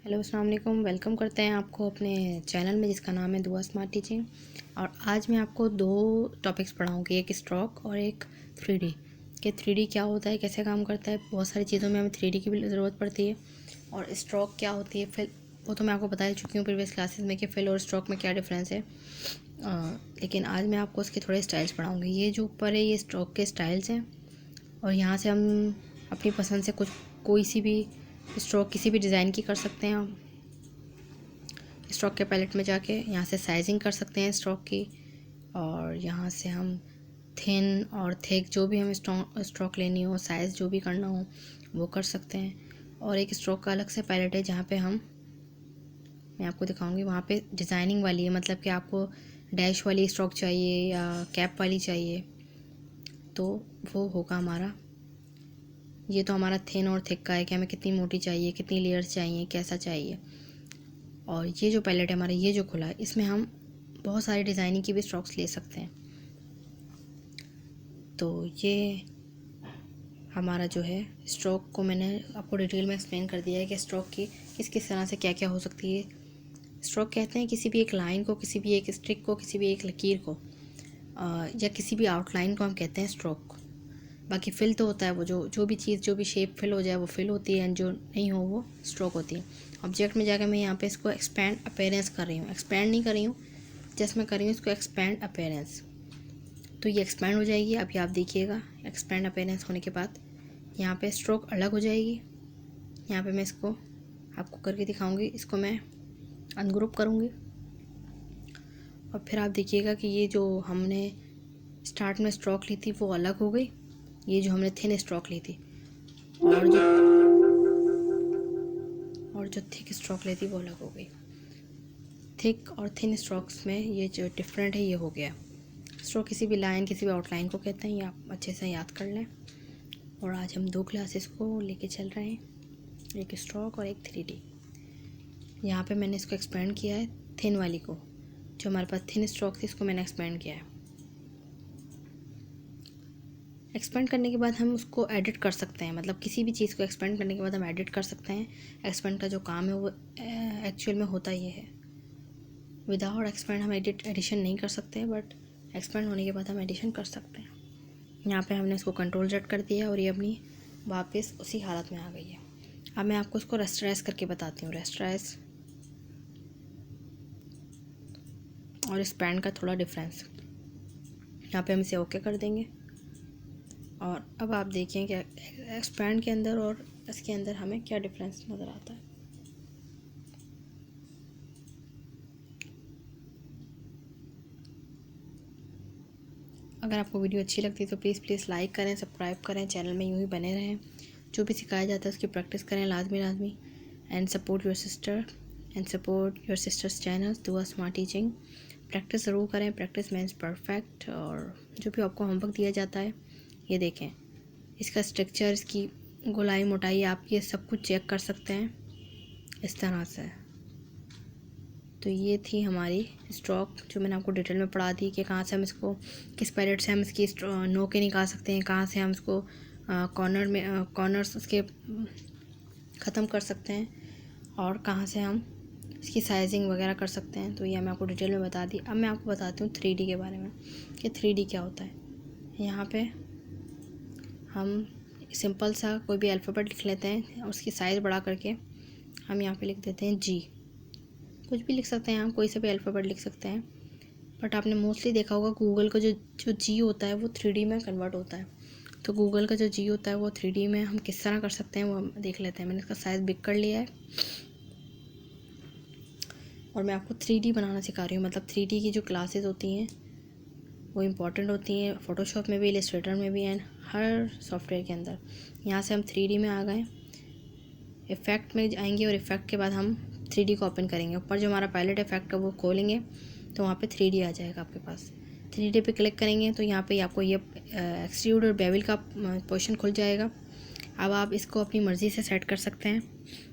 Hello अस्सलाम वालेकुम। Welcome करते हैं आपको अपने चैनल में जिसका नाम है दुआ स्मार्ट टीचिंग। और आज मैं आपको दो टॉपिक्स पढ़ाऊँगी, एक स्ट्रोक और एक 3D। कि 3D क्या होता है, कैसे काम करता है। बहुत सारी चीज़ों में हमें 3D की भी ज़रूरत पड़ती है। और स्ट्रोक क्या होती है, फिल वो तो मैं आपको बता चुकी हूँ प्रीवियस क्लासेस में कि फिल और स्ट्रोक में क्या डिफरेंस है। लेकिन आज मैं आपको उसके थोड़े स्टाइल्स पढ़ाऊँगी। ये जो ऊपर है ये स्ट्रोक के स्टाइल्स हैं, और यहाँ से हम अपनी पसंद से कोई सी भी स्ट्रोक किसी भी डिज़ाइन की कर सकते हैं। हम स्ट्रोक के पैलेट में जाके यहाँ से साइजिंग कर सकते हैं स्ट्रोक की, और यहाँ से हम थिन और थिक जो भी हमें स्ट्रोक लेनी हो, साइज़ जो भी करना हो वो कर सकते हैं। और एक स्ट्रोक का अलग से पैलेट है जहाँ पे मैं आपको दिखाऊंगी। वहाँ पे डिज़ाइनिंग वाली है, मतलब कि आपको डैश वाली स्ट्रोक चाहिए या कैप वाली चाहिए तो वो होगा हमारा। ये तो हमारा थिन और थिक का है कि हमें कितनी मोटी चाहिए, कितनी लेयर्स चाहिए, कैसा चाहिए। और ये जो पैलेट है हमारा, ये जो खुला है, इसमें हम बहुत सारी डिज़ाइनिंग की भी स्ट्रोक्स ले सकते हैं। तो ये हमारा जो है स्ट्रोक को मैंने आपको डिटेल में एक्सप्लेन कर दिया है कि स्ट्रोक की किस किस तरह से क्या क्या हो सकती है। स्ट्रोक कहते हैं किसी भी एक लाइन को, किसी भी एक स्ट्रिक को, किसी भी एक लकीर को, या किसी भी आउटलाइन को हम कहते हैं स्ट्रोक। बाकी फिल तो होता है वो जो भी चीज़, जो भी शेप फिल हो जाए वो फिल होती है, एंड जो नहीं हो वो स्ट्रोक होती है। ऑब्जेक्ट में जाकर मैं यहाँ पे इसको एक्सपैंड अपीयरेंस कर रही हूँ, एक्सपैंड नहीं कर रही हूँ, जस्ट मैं कर रही हूँ इसको एक्सपैंड अपीयरेंस। तो ये एक्सपैंड हो जाएगी। अभी आप देखिएगा एक्सपैंड अपीयरेंस होने के बाद यहाँ पे स्ट्रोक अलग हो जाएगी। यहाँ पे मैं इसको आपको करके दिखाऊंगी। इसको मैं अनग्रुप करूँगी और फिर आप देखिएगा कि ये जो हमने स्टार्ट में स्ट्रोक ली थी वो अलग हो गई। ये जो हमने थिन स्ट्रोक ली थी और जो थिक स्ट्रोक ली थी वो अलग हो गई। थिक और थिन स्ट्रोक्स में ये जो डिफरेंट है ये हो गया। स्ट्रोक किसी भी लाइन, किसी भी आउटलाइन को कहते हैं, ये आप अच्छे से याद कर लें। और आज हम दो क्लासेस को लेके चल रहे हैं, एक स्ट्रोक और एक 3D। यहाँ पे मैंने इसको एक्सपेंड किया है थिन वाली को, जो हमारे पास थिन स्ट्रोक थी इसको मैंने एक्सपेंड किया है। एक्सपेंड करने के बाद हम उसको एडिट कर सकते हैं, मतलब किसी भी चीज़ को एक्सपेंड करने के बाद हम एडिट कर सकते हैं। एक्सपेंड का जो काम है वो एक्चुअल में होता ये है। विदाउट एक्सपेंड हम एडिशन नहीं कर सकते, बट एक्सपेंड होने के बाद हम एडिशन कर सकते हैं। यहाँ पे हमने इसको कंट्रोल Z कर दिया और ये अपनी वापस उसी हालत में आ गई है। अब मैं आपको इसको रेस्टराइज करके बताती हूँ। रेस्टराइज और स्पैंड का थोड़ा डिफरेंस। यहाँ पे हम इसे ओके कर देंगे और अब आप देखें कि एक्सपैंड के अंदर और इसके अंदर हमें क्या डिफरेंस नज़र आता है। अगर आपको वीडियो अच्छी लगती है तो प्लीज़ लाइक करें, सब्सक्राइब करें, चैनल में यूँ ही बने रहें। जो भी सिखाया जाता है उसकी प्रैक्टिस करें लाजमी। And support your sisters channel दुआ स्मार्ट टीचिंग। प्रैक्टिस ज़रूर करें, प्रैक्टिस मीन्स परफेक्ट। और जो भी आपको होमवर्क दिया जाता है, ये देखें इसका स्ट्रक्चर, इसकी गोलाई मोटाई, आप ये सब कुछ चेक कर सकते हैं इस तरह से। तो ये थी हमारी स्ट्रोक जो मैंने आपको डिटेल में पढ़ा दी कि कहाँ से हम इसको, किस पैलेट से हम इसकी नोकें निकाल सकते हैं, कहाँ से हम इसको कॉर्नर्स उसके ख़त्म कर सकते हैं, और कहाँ से हम इसकी साइजिंग वगैरह कर सकते हैं। तो ये मैं आपको डिटेल में बता दी। अब मैं आपको बताती हूँ 3D के बारे में कि 3D क्या होता है। यहाँ पे हम सिंपल सा कोई भी अल्फ़ाबेट लिख लेते हैं और उसकी साइज़ बढ़ा करके हम यहाँ पे लिख देते हैं G। कुछ भी लिख सकते हैं, हम कोई सा भी अल्फ़ाबेट लिख सकते हैं। बट आपने मोस्टली देखा होगा गूगल का जो G होता है वो 3D में कन्वर्ट होता है। तो गूगल का जो G होता है वो 3D में हम किस तरह कर सकते हैं वो हम देख लेते हैं। मैंने इसका साइज़ बिग कर लिया है और मैं आपको 3D बनाना सिखा रही हूँ। मतलब 3D की जो क्लासेस होती हैं वो इम्पॉर्टेंट होती हैं, फ़ोटोशॉप में भी, इलस्ट्रेटर में भी, एंड हर सॉफ्टवेयर के अंदर। यहाँ से हम 3D में आ गए, इफ़ेक्ट में आएंगे और इफ़ेक्ट के बाद हम 3D को ओपन करेंगे। ऊपर जो हमारा पायलट इफेक्ट है वो खोलेंगे तो वहाँ पे 3D आ जाएगा आपके पास। 3D पे क्लिक करेंगे तो यहाँ पे आपको ये एक्सट्रूड और बेवल का पोर्शन खुल जाएगा। अब आप इसको अपनी मर्ज़ी से सेट कर सकते हैं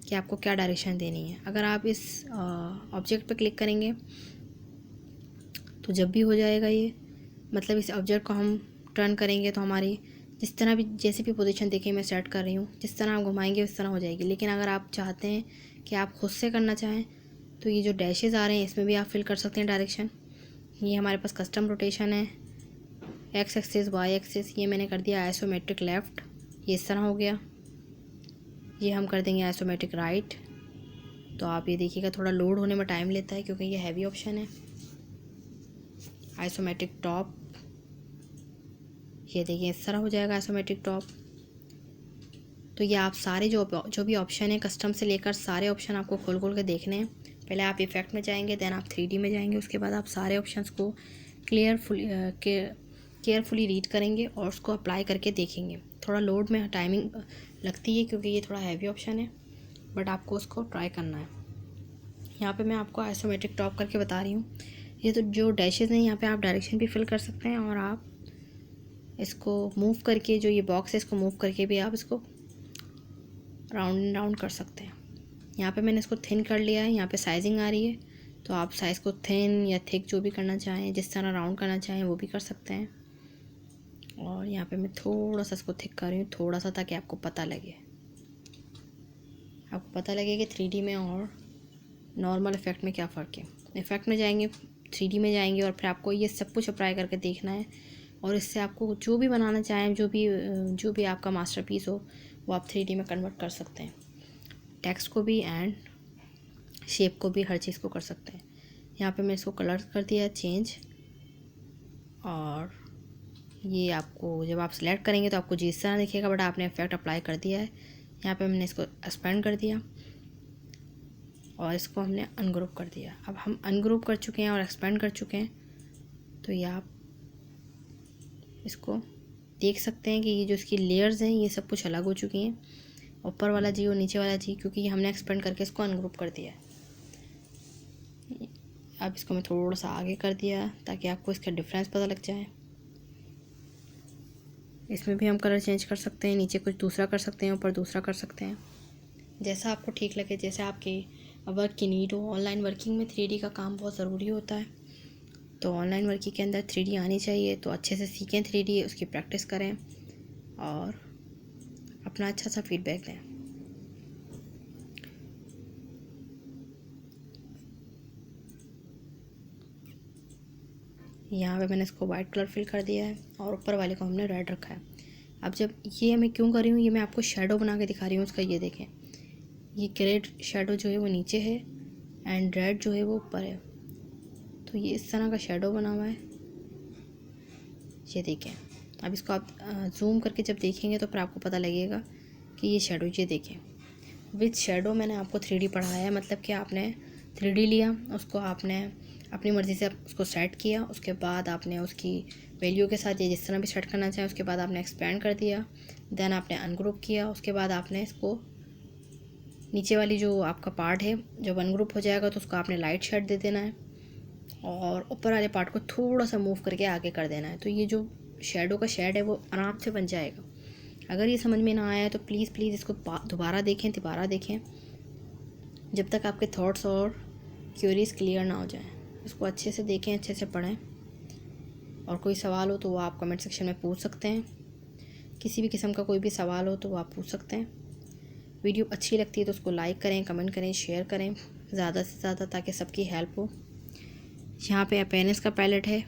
कि आपको क्या डायरेक्शन देनी है। अगर आप इस ऑब्जेक्ट पे क्लिक करेंगे तो जब भी हो जाएगा ये, मतलब इस ऑब्जेक्ट को हम टर्न करेंगे तो हमारी जिस तरह भी, जैसे भी पोजीशन देखिए मैं सेट कर रही हूँ, जिस तरह आप घुमाएंगे उस तरह हो जाएगी। लेकिन अगर आप चाहते हैं कि आप खुद से करना चाहें तो ये जो डैशेज़ आ रहे हैं इसमें भी आप फिल कर सकते हैं डायरेक्शन। ये हमारे पास कस्टम रोटेशन है, एक्स एक्सिस वाई एक्सिस, ये मैंने कर दिया आइसोमेट्रिक लेफ़्ट, ये इस तरह हो गया। ये हम कर देंगे आइसोमेट्रिक राइट। तो आप ये देखिएगा थोड़ा लोड होने में टाइम लेता है क्योंकि ये हैवी ऑप्शन है। आइसोमेट्रिक टॉप, ये देखिए इस तरह हो जाएगा आइसोमेट्रिक टॉप। तो ये आप सारे जो भी ऑप्शन है कस्टम से लेकर सारे ऑप्शन आपको खोल खोल के देखने हैं। पहले आप इफेक्ट में जाएंगे, देन आप 3D में जाएंगे, उसके बाद आप सारे ऑप्शंस को केयरफुली रीड करेंगे और उसको अप्लाई करके देखेंगे। थोड़ा लोड में टाइमिंग लगती है क्योंकि ये थोड़ा हैवी ऑप्शन है, बट आपको उसको ट्राई करना है। यहाँ पे मैं आपको आइसोमेट्रिक टॉप करके बता रही हूँ। ये तो जो डैशेज़ हैं यहाँ पे आप डायरेक्शन भी फिल कर सकते हैं और आप इसको मूव करके, जो ये बॉक्स है इसको मूव करके भी आप इसको राउंड एंड राउंड कर सकते हैं। यहाँ पे मैंने इसको थिन कर लिया है, यहाँ पे साइजिंग आ रही है, तो आप साइज़ को थिन या थिक जो भी करना चाहें, जिस तरह राउंड करना चाहें वो भी कर सकते हैं। और यहाँ पे मैं थोड़ा सा इसको थिक कर रही हूँ, थोड़ा सा, ताकि आपको पता लगे कि 3D में और नॉर्मल इफ़ेक्ट में क्या फ़र्क है। इफ़ेक्ट में जाएंगे, 3D में जाएंगे और फिर आपको ये सब कुछ अप्लाई करके देखना है और इससे आपको जो भी बनाना चाहें, जो भी आपका मास्टरपीस हो वो आप 3D में कन्वर्ट कर सकते हैं। टेक्स्ट को भी एंड शेप को भी, हर चीज़ को कर सकते हैं। यहाँ पे मैं इसको कलर कर दिया है चेंज, और ये आपको जब आप सेलेक्ट करेंगे तो आपको जिस तरह दिखेगा, बट आपने इफेक्ट अप्लाई कर दिया है। यहाँ पे मैंने इसको एक्सपेंड कर दिया और इसको हमने अनग्रुप कर दिया। अब हम अनग्रुप कर चुके हैं और एक्सपेंड कर चुके हैं, तो ये आप इसको देख सकते हैं कि ये जो इसकी लेयर्स हैं ये सब कुछ अलग हो चुकी हैं, ऊपर वाला जी और नीचे वाला जी, क्योंकि हमने एक्सपेंड करके इसको अनग्रुप कर दिया है। अब इसको मैं थोड़ा सा आगे कर दिया ताकि आपको इसका डिफरेंस पता लग जाए। इसमें भी हम कलर चेंज कर सकते हैं, नीचे कुछ दूसरा कर सकते हैं, ऊपर दूसरा कर सकते हैं, जैसा आपको ठीक लगे, जैसे आपके वर्क की नीड हो। ऑनलाइन वर्किंग में 3D का काम बहुत ज़रूरी होता है, तो ऑनलाइन वर्किंग के अंदर 3D आनी चाहिए। तो अच्छे से सीखें 3D, उसकी प्रैक्टिस करें और अपना अच्छा सा फीडबैक दें। यहाँ पे मैंने इसको वाइट कलर फिल कर दिया है और ऊपर वाले को हमने रेड रखा है। अब जब ये मैं क्यों कर रही हूँ, ये मैं आपको शेडो बना के दिखा रही हूँ उसका। ये देखें, ये ग्रे शेडो जो है वो नीचे है एंड रेड जो है वो ऊपर है, तो ये इस तरह का शेडो बना हुआ है। ये देखें, अब इसको आप जूम करके जब देखेंगे तो फिर आपको पता लगेगा कि ये शेडो, ये देखें विद शेडो मैंने आपको 3D पढ़ाया है। मतलब कि आपने 3D लिया, उसको आपने अपनी मर्ज़ी से उसको सेट किया, उसके बाद आपने उसकी वैल्यू के साथ ये जिस तरह भी सेट करना चाहें, उसके बाद आपने एक्सपेंड कर दिया, देन आपने अनग्रुप किया, उसके बाद आपने इसको नीचे वाली जो आपका पार्ट है जब अनग्रुप हो जाएगा तो उसको आपने लाइट शेड दे देना है और ऊपर वाले पार्ट को थोड़ा सा मूव करके आगे कर देना है। तो ये जो शेडो का शेड है वो आराम से बन जाएगा। अगर ये समझ में ना आया तो प्लीज़ इसको दोबारा देखें जब तक आपके थॉट्स और क्यूरीज क्लियर ना हो जाएं। इसको अच्छे से देखें, अच्छे से पढ़ें, और कोई सवाल हो तो वो आप कमेंट सेक्शन में पूछ सकते हैं। किसी भी किस्म का कोई भी सवाल हो तो वो आप पूछ सकते हैं। वीडियो अच्छी लगती है तो उसको लाइक करें, कमेंट करें, शेयर करें ज़्यादा से ज़्यादा, ताकि सबकी हेल्प हो। यहाँ पे अपीयरेंस का पैलेट है।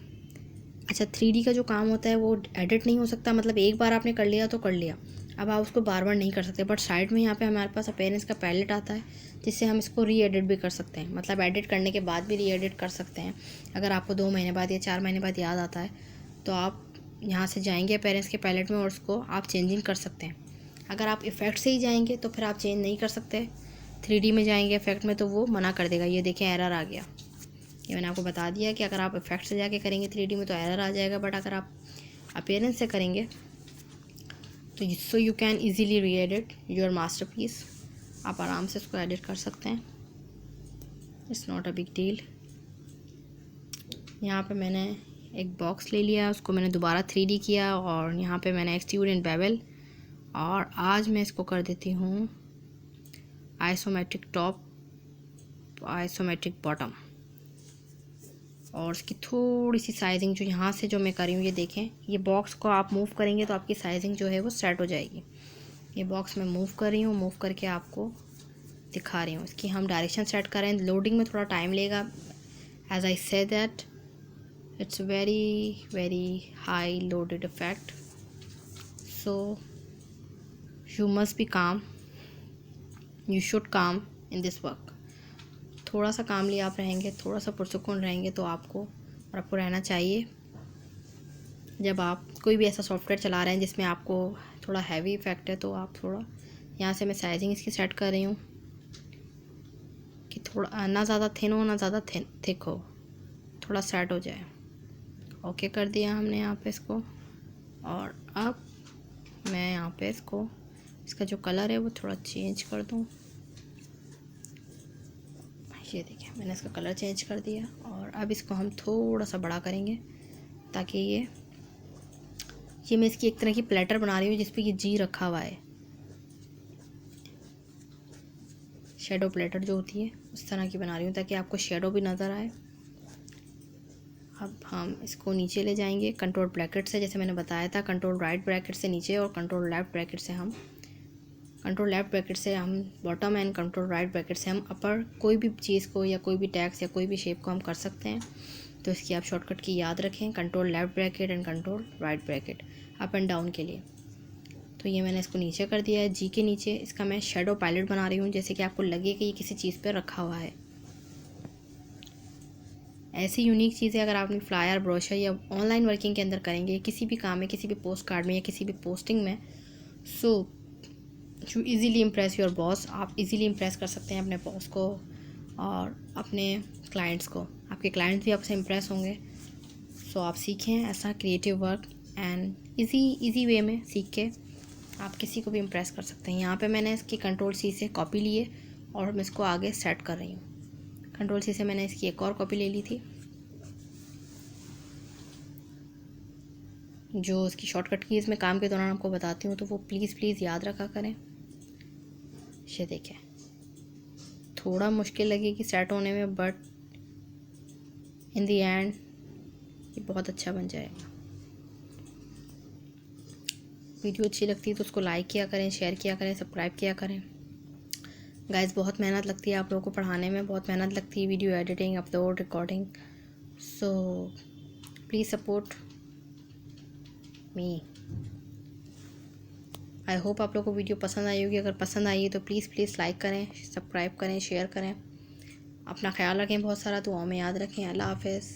अच्छा, 3D का जो काम होता है वो एडिट नहीं हो सकता, मतलब एक बार आपने कर लिया तो कर लिया, अब आप उसको बार बार नहीं कर सकते। बट साइड में यहाँ पे हमारे पास अपीयरेंस का पैलेट आता है, जिससे हम इसको री एडिट भी कर सकते हैं, मतलब एडिट करने के बाद भी री एडिट कर सकते हैं। अगर आपको 2 महीने बाद या 4 महीने बाद याद आता है तो आप यहाँ से जाएंगे अपीयरेंस के पैलेट में और उसको आप चेंजिंग कर सकते हैं। अगर आप इफ़ेक्ट से ही जाएंगे तो फिर आप चेंज नहीं कर सकते। 3D में जाएंगे इफ़ेक्ट में तो वो मना कर देगा। ये देखें, एरर आ गया। ये मैंने आपको बता दिया कि अगर आप इफ़ेक्ट से जाके करेंगे 3D में तो एरर आ जाएगा, बट अगर आप अपीयरेंस से करेंगे तो सो यू कैन ईज़िली री एडिट योर मास्टरपीस। आप आराम से उसको एडिट कर सकते हैं, it's not a big deal. यहाँ पे मैंने एक बॉक्स ले लिया, उसको मैंने दोबारा 3D किया और यहाँ पे मैंने एक्सट्रूड एंड बेवल, और आज मैं इसको कर देती हूँ आइसोमेट्रिक टॉप, आइसोमेट्रिक बॉटम, और इसकी थोड़ी सी साइजिंग जो यहाँ से जो मैं कर रही हूँ, ये देखें, ये बॉक्स को आप मूव करेंगे तो आपकी साइजिंग जो है वो सेट हो जाएगी। ये बॉक्स मैं मूव कर रही हूँ, मूव करके आपको दिखा रही हूँ। इसकी हम डायरेक्शन सेट करें, लोडिंग में थोड़ा टाइम लेगा। As I say that it's very high loaded effect, so you must be calm, you should calm in this work। थोड़ा सा कामली आप रहेंगे, थोड़ा सा पुरसुकून रहेंगे तो आपको रहना चाहिए। जब आप कोई भी ऐसा सॉफ्टवेयर चला रहे हैं जिसमें आपको थोड़ा हैवी इफेक्ट है तो आप थोड़ा, यहाँ से मैं साइजिंग इसकी सेट कर रही हूँ कि थोड़ा ना ज़्यादा थिन हो ना ज़्यादा थिक हो, थोड़ा सेट हो जाए। ओके कर दिया हमने यहाँ पे इसको। और अब मैं यहाँ पे इसका जो कलर है वो थोड़ा चेंज कर दूँ। ये देखिए मैंने इसका कलर चेंज कर दिया। और अब इसको हम थोड़ा सा बड़ा करेंगे ताकि ये मैं इसकी एक तरह की प्लेटर बना रही हूँ जिस पे ये जी रखा हुआ है, शेडो प्लेटर जो होती है उस तरह की बना रही हूँ ताकि आपको शेडो भी नज़र आए। अब हम इसको नीचे ले जाएंगे कंट्रोल ब्रैकेट से, जैसे मैंने बताया था कंट्रोल राइट ब्रैकेट से नीचे और कंट्रोल लेफ़्ट ब्रैकेट से हम bottom and control right bracket से हम अपर कोई भी चीज़ को या कोई भी टैक्स या कोई भी शेप को हम कर सकते हैं। तो इसकी आप शॉर्टकट की याद रखें, control left bracket and control right bracket up and down के लिए। तो ये मैंने इसको नीचे कर दिया है। जी के नीचे इसका मैं शेडो पायलट बना रही हूँ, जैसे कि आपको लगे कि ये किसी चीज़ पर रखा हुआ है। ऐसी यूनिक चीज़ें अगर आप अपनी फ्लायर, ब्रोशर या ऑनलाइन वर्किंग के अंदर करेंगे, किसी भी काम में, किसी भी पोस्ट कार्ड में या किसी भी पोस्टिंग में, so you easily impress your boss. आप इजीली इम्प्रेस कर सकते हैं अपने बॉस को और अपने क्लाइंट्स को। आपके क्लाइंट्स भी आपसे इम्प्रेस होंगे। सो आप सीखें ऐसा creative work and easy way में सीख के आप किसी को भी इम्प्रेस कर सकते हैं। यहाँ पे मैंने इसकी कंट्रोल सी से कॉपी लिए और मैं इसको आगे सेट कर रही हूँ। कंट्रोल सी से मैंने इसकी एक और कॉपी ले ली थी, जो इसकी शॉर्टकट कीज़ में काम के दौरान आपको बताती हूँ, तो वो प्लीज़ याद रखा करें। ये देखें थोड़ा मुश्किल लगेगी सेट होने में, बट इन द एंड ये बहुत अच्छा बन जाएगा। वीडियो अच्छी लगती है तो उसको लाइक किया करें, शेयर किया करें, सब्सक्राइब किया करें। गाइस बहुत मेहनत लगती है आप लोगों को पढ़ाने में, बहुत मेहनत लगती है video editing, upload, recording. So please support me. I hope आप लोगों को वीडियो पसंद आई होगी। अगर पसंद आई है तो प्लीज़ लाइक करें, सब्सक्राइब करें, शेयर करें। अपना ख्याल रखें, बहुत सारा दुआओं में याद रखें। अल्लाह हाफ़िज़।